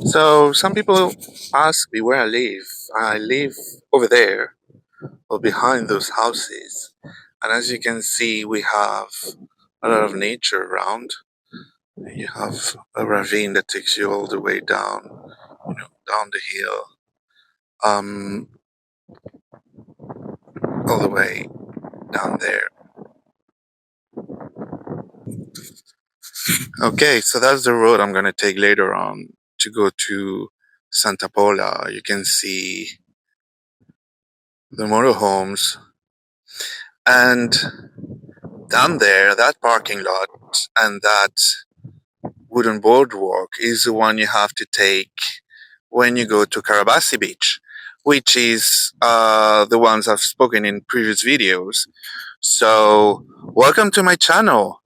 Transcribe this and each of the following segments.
So some people ask me where I live. I live over there, or behind those houses. And as you can see, we have a lot of nature around. You have a ravine that takes you all the way down, down the hill, um, all the way down there. Okay, so that's the road I'm gonna take later on to go to Santa Pola. You can see the motorhomes, and down there, that parking lot and that wooden boardwalk is the one you have to take when you go to Karabasi Beach, which is the ones I've spoken in previous videos. So, welcome to my channel.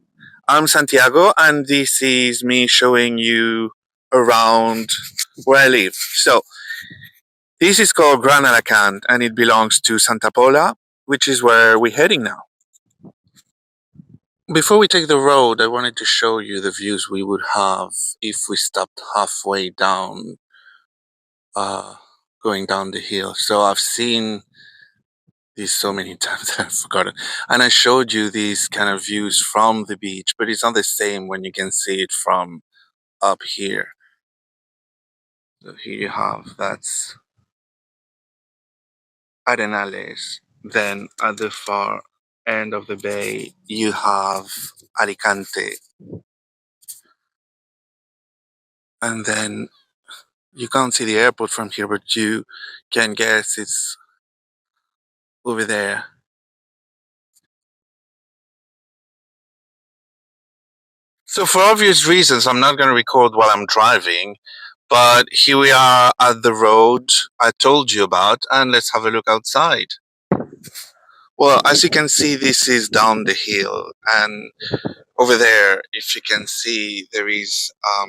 I'm Santiago, and this is me showing you around where I live. So, this is called Gran Alicante, and it belongs to Santa Pola, which is where we're heading now. Before we take the road, I wanted to show you the views we would have if we stopped halfway down, going down the hill. So I've seen these so many times that I've forgotten. And I showed you these kind of views from the beach, but it's not the same when you can see it from up here. So here you have, that's Arenales. Then at the far end of the bay, you have Alicante. And then you can't see the airport from here, but you can guess it's over there. So for obvious reasons, I'm not going to record while I'm driving, but here we are at the road I told you about, and let's have a look outside. Well, as you can see, this is down the hill, and over there, if you can see, there is, I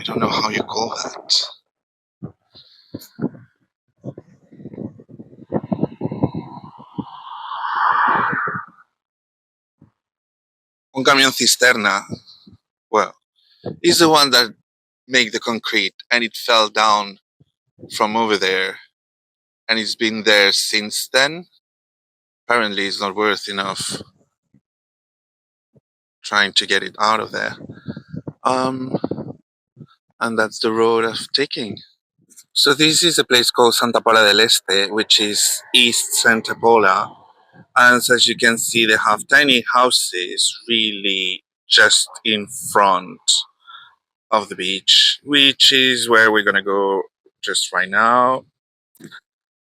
don't know how you call that. Un camión cisterna. Well, it's the one that make the concrete, and it fell down from over there, and it's been there since then. Apparently, it's not worth enough trying to get it out of there. And that's the road I'm taking. So this is a place called Santa Pola del Este, which is East Santa Pola. And as you can see, they have tiny houses really just in front of the beach, which is where we're gonna go just right now.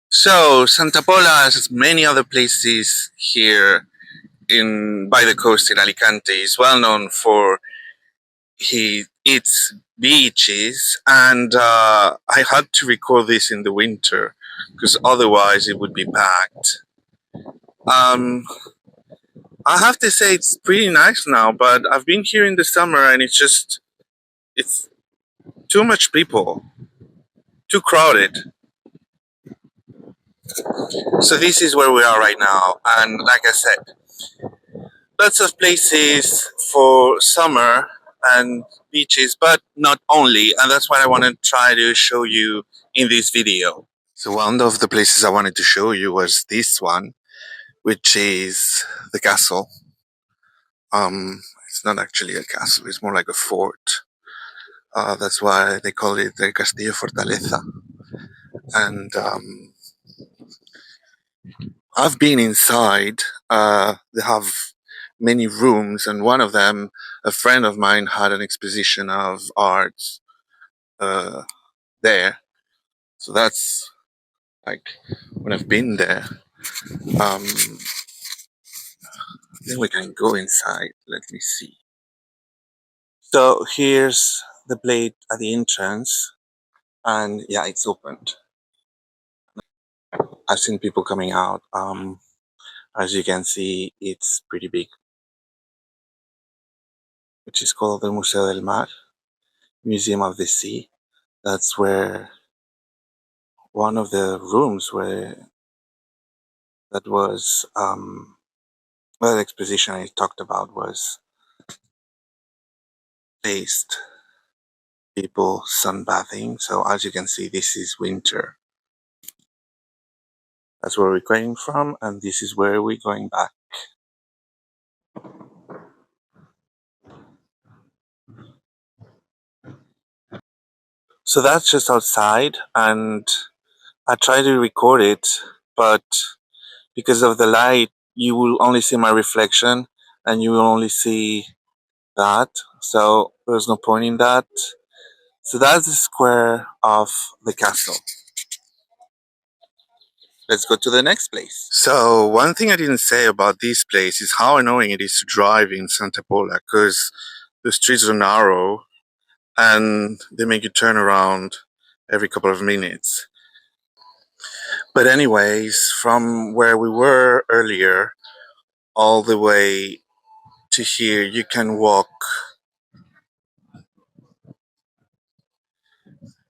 So Santa Pola, as many other places here in by the coast in Alicante, is well known for its beaches, and I had to record this in the winter because otherwise it would be packed. Um, I have to say it's pretty nice now, but I've been here in the summer and it's too much people, too crowded. So this is where we are right now, and like I said, lots of places for summer and beaches, but not only, and that's what I want to try to show you in this video. So one of the places I wanted to show you was this one, which is the castle. It's not actually a castle, it's more like a fort. That's why they call it the Castillo Fortaleza. And I've been inside. They have many rooms, and one of them, a friend of mine had an exposition of art there. So that's like when I've been there. Then we can go inside. Let me see. So here's the plate at the entrance, and yeah, it's opened. I've seen people coming out. As you can see, it's pretty big, which is called the Museo del Mar, Museum of the Sea. That's where one of the rooms where that was well, the exposition I talked about was placed. people sunbathing. So as you can see, this is winter. That's where we're going from, and this is where we're going back. So that's just outside, and I try to record it, but because of the light, you will only see my reflection, and you will only see that. So there's no point in that. So that's the square of the castle. Let's go to the next place. So one thing I didn't say about this place is how annoying it is to drive in Santa Pola, because the streets are narrow and they make you turn around every couple of minutes. But anyways, from where we were earlier all the way to here, you can walk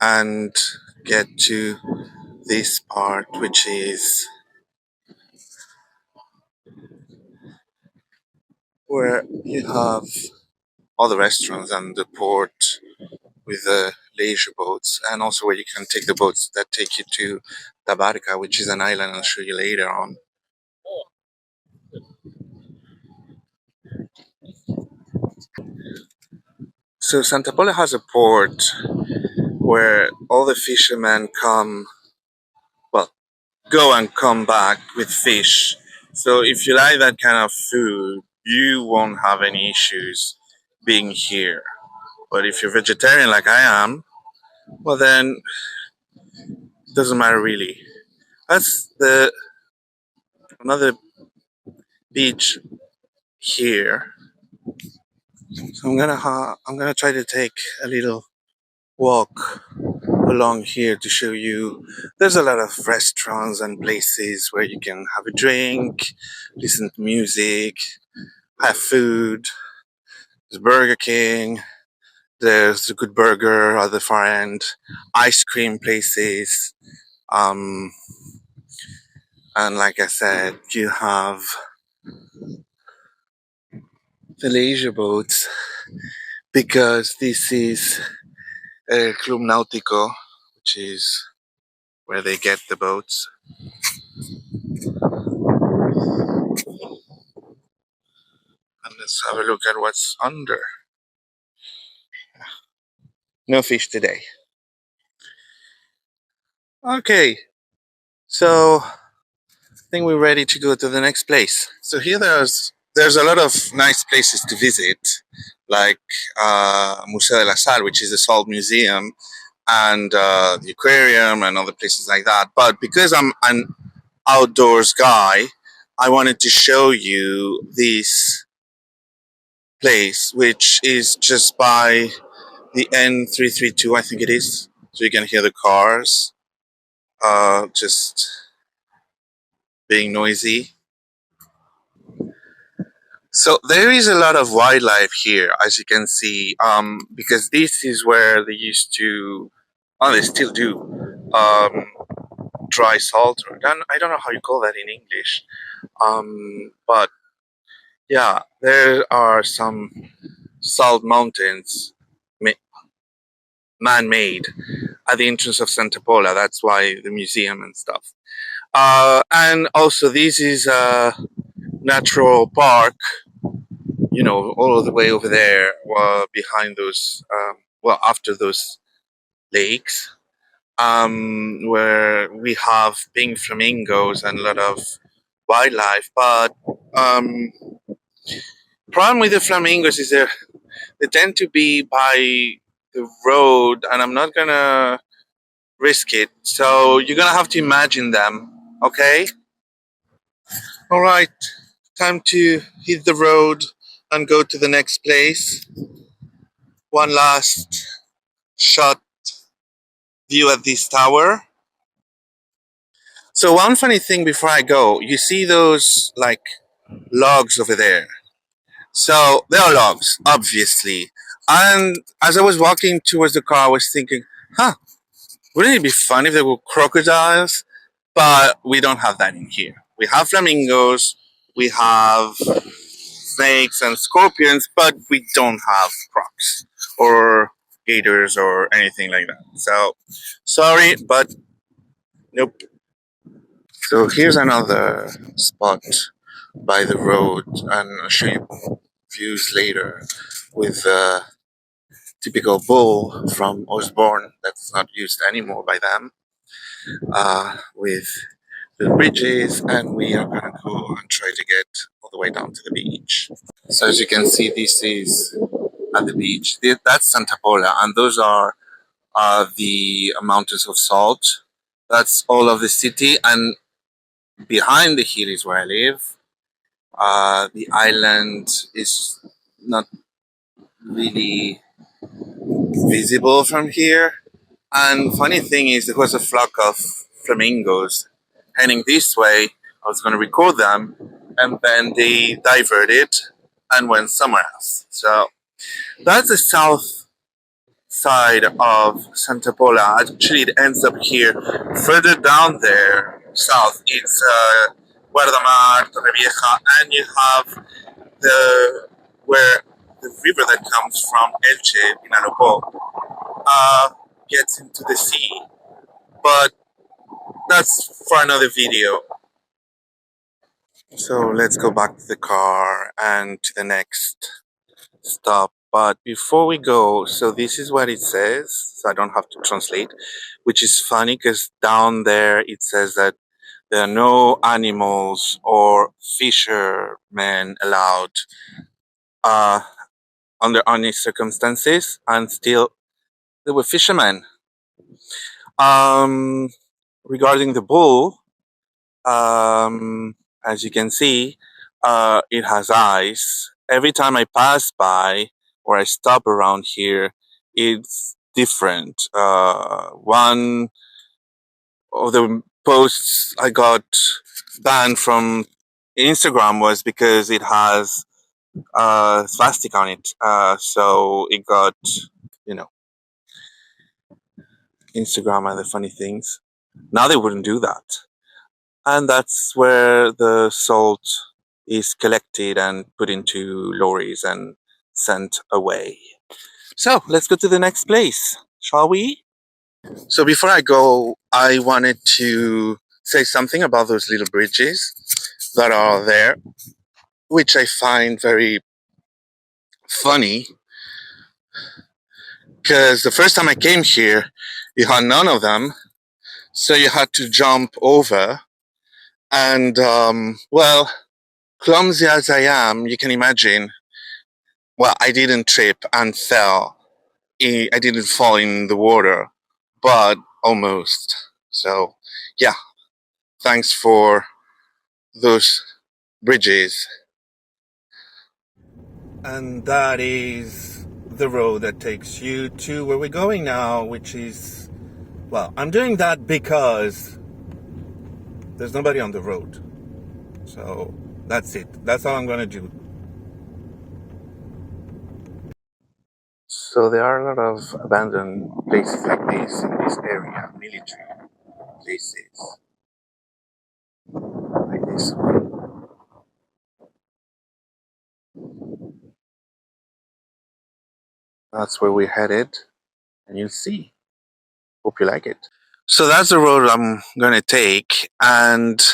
and get to this part, which is where you have all the restaurants and the port with the leisure boats, and also where you can take the boats that take you to Tabarca, which is an island I'll show you later on. So Santa Pola has a port where all the fishermen come, well, go and come back with fish. So if you like that kind of food, you won't have any issues being here. But if you're vegetarian like I am, well then it doesn't matter really. That's the another beach here. So I'm gonna try to take a little walk along here to show you. There's a lot of restaurants and places where you can have a drink, listen to music, have food. There's Burger King. There's a good burger at the far end. Ice cream places. Um, and like I said, you have the leisure boats, because this is El Club Náutico, which is where they get the boats. And let's have a look at what's under. No fish today. Okay, so I think we're ready to go to the next place. So here there's a lot of nice places to visit, like Museo de la Sal, which is a salt museum, and the aquarium and other places like that. But because I'm an outdoors guy, I wanted to show you this place, which is just by the N332, I think it is. So you can hear the cars just being noisy. So there is a lot of wildlife here, as you can see, because this is where they used to, oh, they still do, dry salt. Or, I don't know how you call that in English, but yeah, there are some salt mountains, man-made, at the entrance of Santa Pola. That's why the museum and stuff. And also, this is a natural park, you know, all the way over there, behind those, well, after those lakes, where we have pink flamingos and a lot of wildlife. But problem with the flamingos is they tend to be by the road, and I'm not gonna risk it. So you're gonna have to imagine them, okay? All right, time to hit the road and go to the next place. One last shot view at this tower. So one funny thing before I go, you see those like logs over there. So they are logs, obviously. And as I was walking towards the car, I was thinking, huh, wouldn't it be fun if there were crocodiles? But we don't have that in here. We have flamingos, we have snakes and scorpions, but we don't have crocs or gators or anything like that. So sorry, but nope. So here's another spot by the road, and I'll show you views later with the typical bull from Osborne that's not used anymore by them, with the bridges, and we are gonna go and try to get all the way down to the beach. So as you can see, this is at the beach. That's Santa Pola, and those are the mountains of salt. That's all of the city, and behind the hill is where I live. The island is not really visible from here. And funny thing is, there was a flock of flamingos heading this way. I was going to record them, and then they diverted and went somewhere else. So that's the south side of Santa Pola. Actually, it ends up here. Further down there, south, it's Guardamar, Torrevieja, and you have the where the river that comes from Elche, Pinalopó, gets into the sea. But that's for another video. So let's go back to the car and to the next stop. But before we go, so this is what it says, so I don't have to translate, which is funny because down there it says that there are no animals or fishermen allowed uh, under any circumstances, and still there were fishermen. Um, Regarding the bull, as you can see, it has eyes. Every time I pass by or I stop around here, it's different. One of the posts I got banned from Instagram was because it has swastika on it. So it got, you know, Instagram and the funny things. Now they wouldn't do that. And that's where the salt is collected and put into lorries and sent away. So let's go to the next place, shall we? So before I go, I wanted to say something about those little bridges that are there, which I find very funny because the first time I came here, you had none of them, so you had to jump over. And well, clumsy as I am, you can imagine. Well, I didn't trip and fell. I didn't fall in the water, but almost. So, yeah, thanks for those bridges. And that is the road that takes you to where we're going now, which is, well, I'm doing that because there's nobody on the road. So that's it. That's all I'm going to do. So there are a lot of abandoned places like this in this area, military places like this one. That's where we're headed, and you'll see. Hope you like it. So that's the road I'm gonna take, and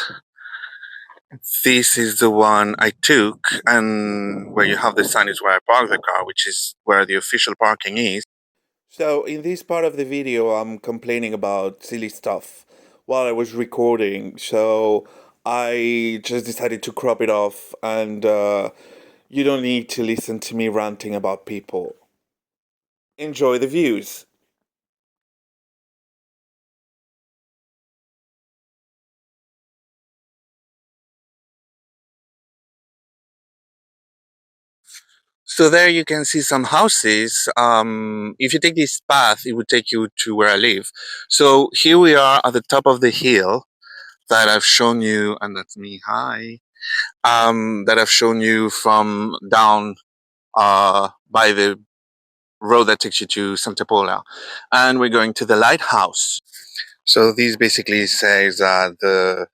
this is the one I took, and where you have the sign is where I park the car, which is where the official parking is. So in this part of the video, I'm complaining about silly stuff while I was recording. So I just decided to crop it off, and you don't need to listen to me ranting about people. Enjoy the views. So there you can see some houses. If you take this path, it would take you to where I live. So here we are at the top of the hill that I've shown you, and that's me. Hi. That I've shown you from down by the road that takes you to Santa Pola, and we're going to the lighthouse. So this basically says that the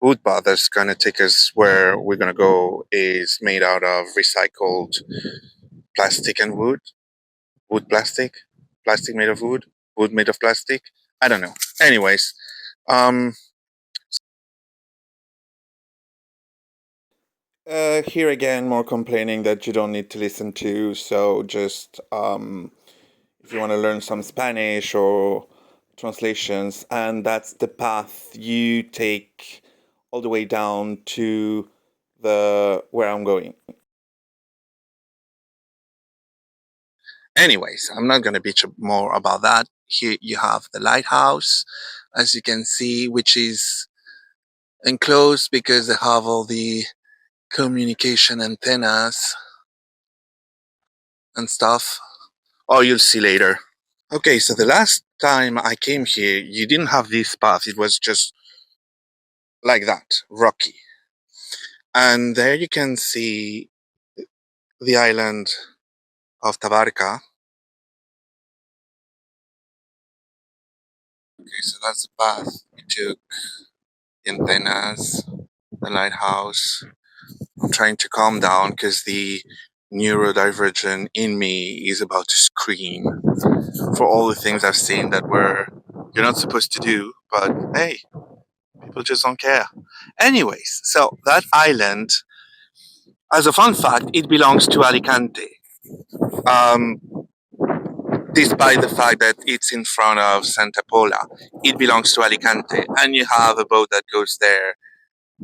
wood path that's gonna take us where we're gonna go is made out of recycled plastic and wood plastic, plastic made of wood, wood made of plastic. I don't know. Anyways, um, here again, more complaining that you don't need to listen to. So just if you want to learn some Spanish or translations, and that's the path you take all the way down to the where I'm going. Anyways, I'm not going to bitch more about that. Here you have the lighthouse, as you can see, which is enclosed because they have all the communication antennas and stuff. Oh, you'll see later. Okay, so the last time I came here, you didn't have this path. It was just like that, rocky. And there you can see the island of Tabarca. Okay, so that's the path we took. The antennas, the lighthouse. I'm trying to calm down because the neurodivergent in me is about to scream for all the things I've seen that were you're not supposed to do, but hey, people just don't care. Anyways, so that island, as a fun fact, it belongs to Alicante. Um, Despite the fact that it's in front of Santa Pola, it belongs to Alicante, and you have a boat that goes there,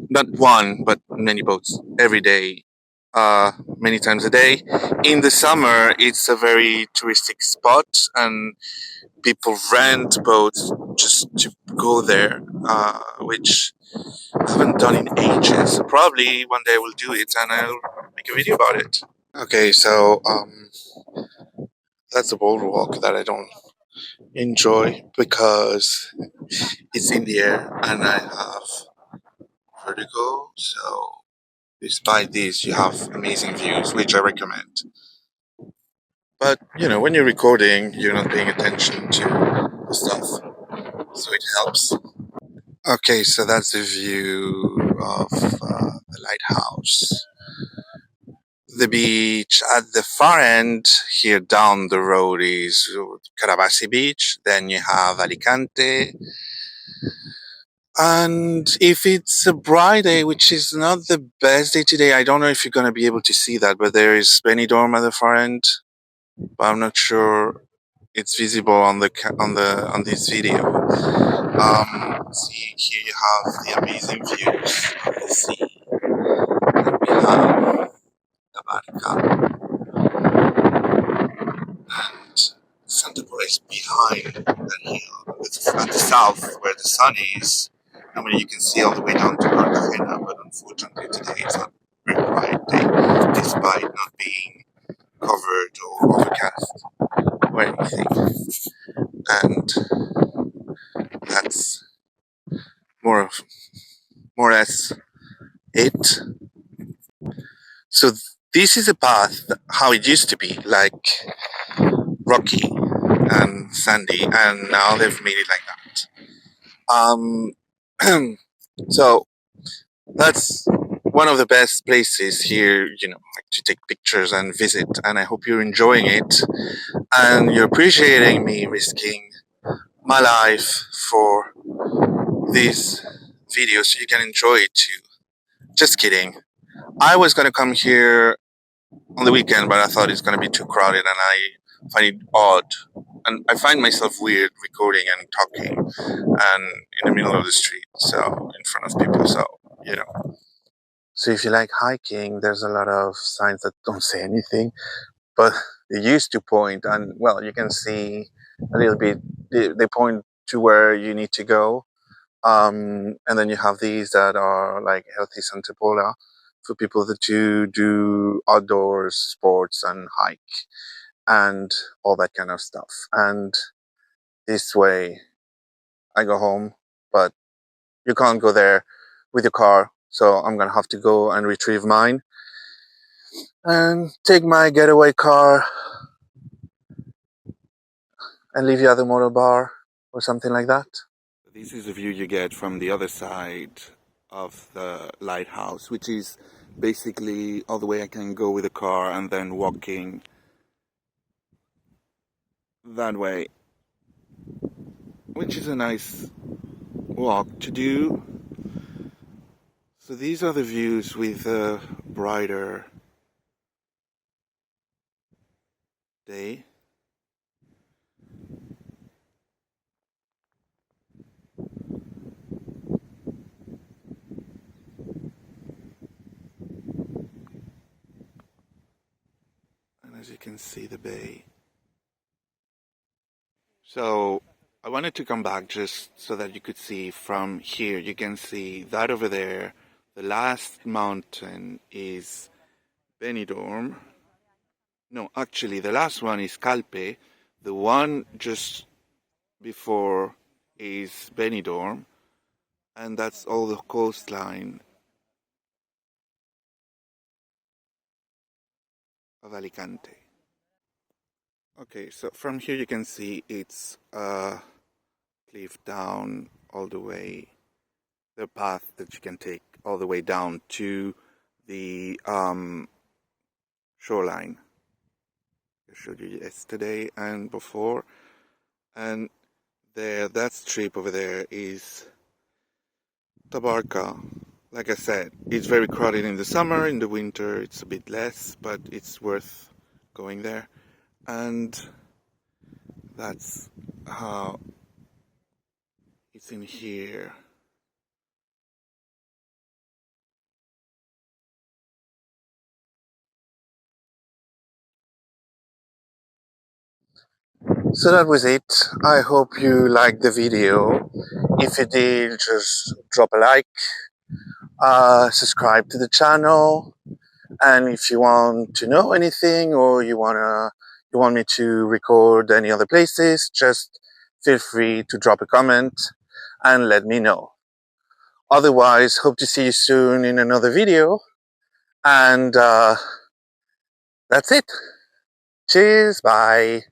not one, but many boats every day, many times a day. In the summer, it's a very touristic spot, and people rent boats just to go there, which I haven't done in ages. So probably one day I will do it, and I'll make a video about it. Okay, so that's a boardwalk that I don't enjoy because it's in the air and I have vertigo. So, despite this, you have amazing views, which I recommend. But when you're recording, you're not paying attention to the stuff, so it helps. Okay, so that's the view of the lighthouse. The beach at the far end here down the road is Carabasi Beach. Then you have Alicante. And if it's a bright day, which is not the best day today, I don't know if you're going to be able to see that, but there is Benidorm at the far end. But I'm not sure it's visible on on this video. See, here you have the amazing views of the sea. And we have the Barca, and Santa Pola is behind that hill. It's at the south where the sun is. Normally you can see all the way down to Cartagena, but unfortunately today it's not a very bright day, despite not being covered or overcast or anything. And that's more or less it. So this is a path how it used to be, like rocky and sandy, and now they've made it like that. So that's one of the best places here, like to take pictures and visit. And I hope you're enjoying it and you're appreciating me risking my life for this video so you can enjoy it too. Just kidding. I was gonna come here on the weekend, but I thought it's gonna be too crowded, and I find it odd. And I find myself weird recording and talking, and in the middle of the street, so in front of people. So you know. So if you like hiking, there's a lot of signs that don't say anything, but they used to point, and well, you can see a little bit. They point to where you need to go. And then you have these that are like healthy Santa Pola for people that do outdoors sports and hike and all that kind of stuff. And this way I go home, but you can't go there with your car. So I'm going to have to go and retrieve mine and take my getaway car and leave you at the motor bar or something like that. This is the view you get from the other side of the lighthouse, which is basically all the way I can go with a car and then walking that way, which is a nice walk to do. So these are the views with a brighter day. And as you can see, the bay. So I wanted to come back just so that you could see from here. You can see that over there. The last mountain is Benidorm. No, actually, the last one is Calpe. The one just before is Benidorm. And that's all the coastline of Alicante. Okay, so from here you can see it's a cliff down all the way, the path that you can take all the way down to the shoreline. I showed you yesterday and before. And there, that strip over there is Tabarca. Like I said, it's very crowded in the summer. In the winter it's a bit less, but it's worth going there. And that's how it's in here. So that was it. I hope you liked the video. If you did, just drop a like, subscribe to the channel, and if you want to know anything or you want me to record any other places, just feel free to drop a comment and let me know. Otherwise, hope to see you soon in another video, and that's it. Cheers, bye.